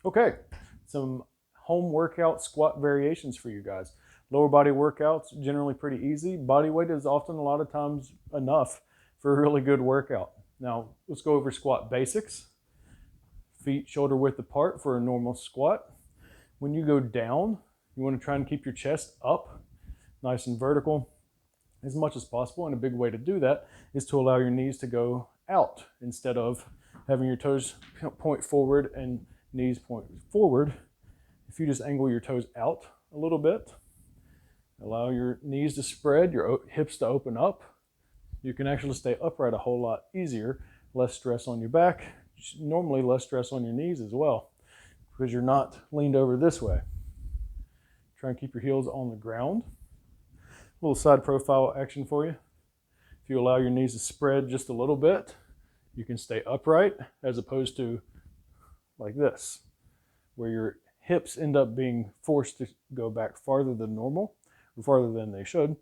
Okay, some home workout squat variations for you guys. Lower body workouts, generally pretty easy. Body weight is often a lot of times enough for a really good workout. Now, let's go over squat basics. Feet shoulder width apart for a normal squat. When you go down, you want to try and keep your chest up, nice and vertical as much as possible. And a big way to do that is to allow your knees to go out instead of having your toes point forward and knees point forward. If you just angle your toes out a little bit, allow your knees to spread, your hips to open up, you can actually stay upright a whole lot easier, less stress on your back, normally less stress on your knees as well, because you're not leaned over this way. Try and keep your heels on the ground. A little side profile action for you. If you allow your knees to spread just a little bit, you can stay upright as opposed to like this, where your hips end up being forced to go back farther than normal, or farther than they should.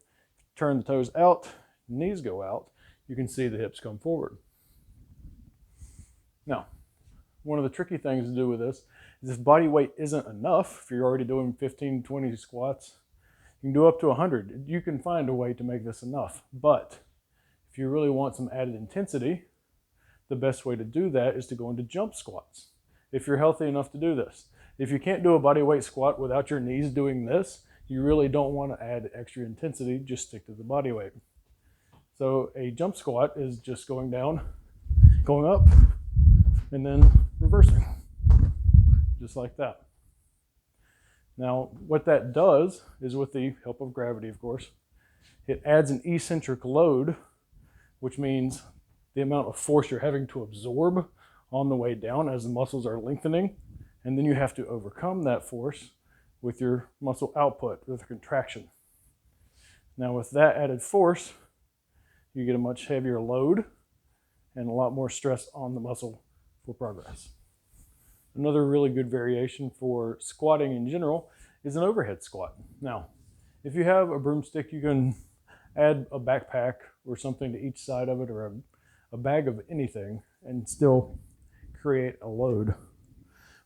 Turn the toes out, knees go out, you can see the hips come forward. Now, one of the tricky things to do with this is if body weight isn't enough, if you're already doing 15, 20 squats, you can do up to 100. You can find a way to make this enough. But if you really want some added intensity, the best way to do that is to go into jump squats, if you're healthy enough to do this. If you can't do a body weight squat without your knees doing this, you really don't want to add extra intensity, just stick to the body weight. So a jump squat is just going down, going up, and then reversing, just like that. Now, what that does is, with the help of gravity, of course, it adds an eccentric load, which means the amount of force you're having to absorb on the way down as the muscles are lengthening, and then you have to overcome that force with your muscle output, with contraction. Now, with that added force, you get a much heavier load and a lot more stress on the muscle for progress. Another really good variation for squatting in general is an overhead squat. Now, if you have a broomstick, you can add a backpack or something to each side of it, or a bag of anything, and still create a load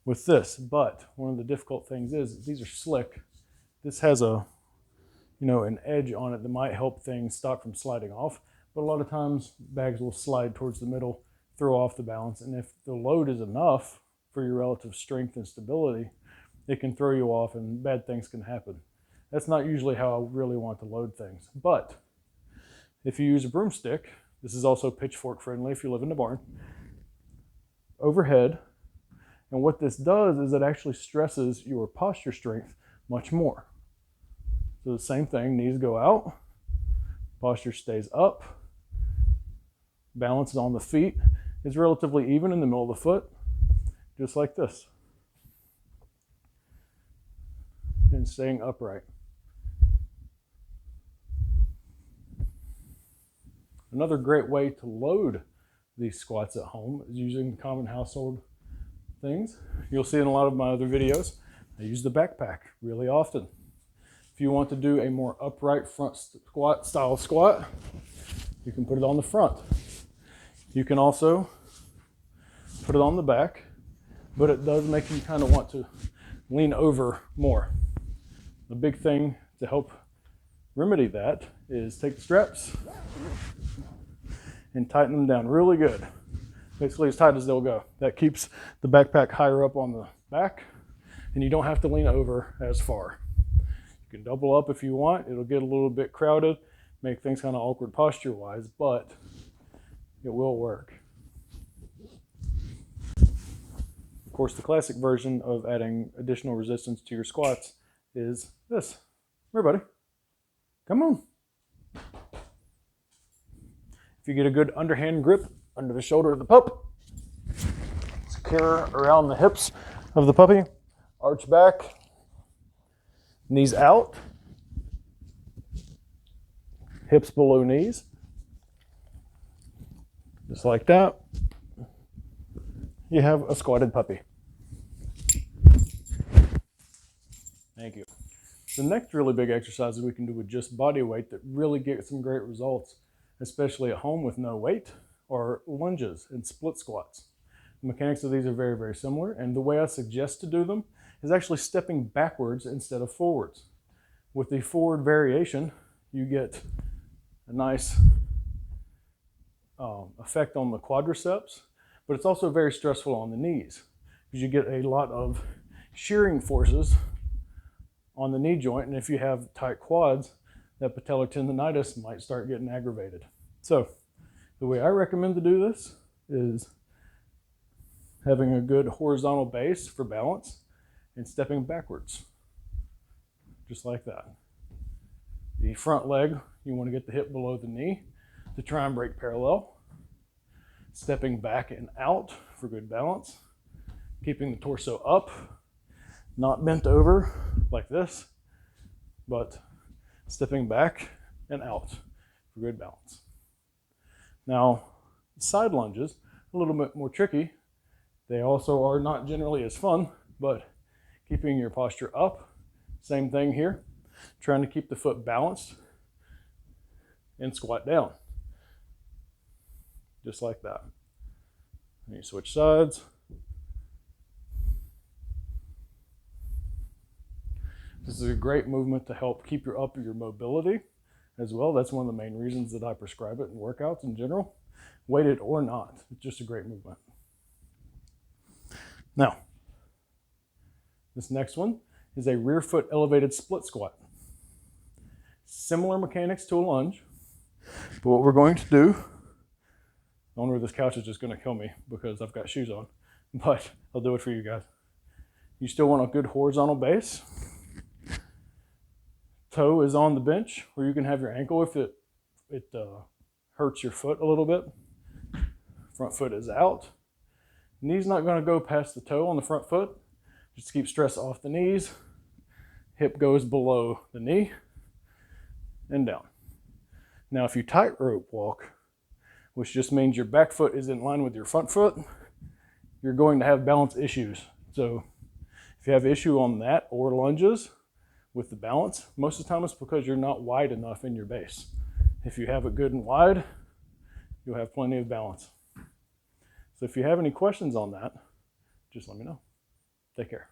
with this. But one of the difficult things is these are slick. This has an edge on it that might help things stop from sliding off. But a lot of times bags will slide towards the middle, throw off the balance. And if the load is enough for your relative strength and stability, it can throw you off and bad things can happen. That's not usually how I really want to load things. But if you use a broomstick, this is also pitchfork friendly if you live in the barn, overhead. And what this does is it actually stresses your posture strength much more. So the same thing, knees go out, posture stays up, balance on the feet is relatively even in the middle of the foot, just like this. And staying upright. Another great way to load these squats at home is using common household things. You'll see in a lot of my other videos, I use the backpack really often. If you want to do a more upright front squat style squat, you can put it on the front. You can also put it on the back, but it does make you kind of want to lean over more. The big thing to help remedy that is take the straps and tighten them down really good. Basically as tight as they'll go. That keeps the backpack higher up on the back, and you don't have to lean over as far. You can double up if you want. It'll get a little bit crowded, make things kind of awkward posture-wise, but it will work. Of course, the classic version of adding additional resistance to your squats is this. Here, buddy. Come on. If you get a good underhand grip under the shoulder of the pup, secure around the hips of the puppy, arch back, knees out, hips below knees, just like that. You have a squatted puppy. Thank you. The next really big exercises we can do with just body weight that really get some great results, especially at home with no weight, are lunges and split squats. The mechanics of these are very, very similar, and the way I suggest to do them is actually stepping backwards instead of forwards. With the forward variation, you get a nice effect on the quadriceps, but it's also very stressful on the knees because you get a lot of shearing forces on the knee joint, and if you have tight quads, that patellar tendonitis might start getting aggravated. So the way I recommend to do this is having a good horizontal base for balance and stepping backwards, just like that. The front leg, you want to get the hip below the knee to try and break parallel. Stepping back and out for good balance. Keeping the torso up, not bent over like this, but stepping back and out for good balance. Now, side lunges, a little bit more tricky. They also are not generally as fun, but keeping your posture up, same thing here. Trying to keep the foot balanced and squat down. Just like that. And you switch sides. This is a great movement to help keep your mobility as well. That's one of the main reasons that I prescribe it in workouts in general, weighted or not. It's just a great movement. Now, this next one is a rear foot elevated split squat. Similar mechanics to a lunge, but what we're going to do, I wonder if this couch is just going to kill me because I've got shoes on, but I'll do it for you guys. You still want a good horizontal base. Toe is on the bench where you can have your ankle if it hurts your foot a little bit. Front foot is out. Knee's not going to go past the toe on the front foot. Just keep stress off the knees. Hip goes below the knee and down. Now if you tightrope walk, which just means your back foot is in line with your front foot, you're going to have balance issues. So if you have issue on that or lunges with the balance, most of the time it's because you're not wide enough in your base. If you have it good and wide, you'll have plenty of balance. So if you have any questions on that, just let me know. Take care.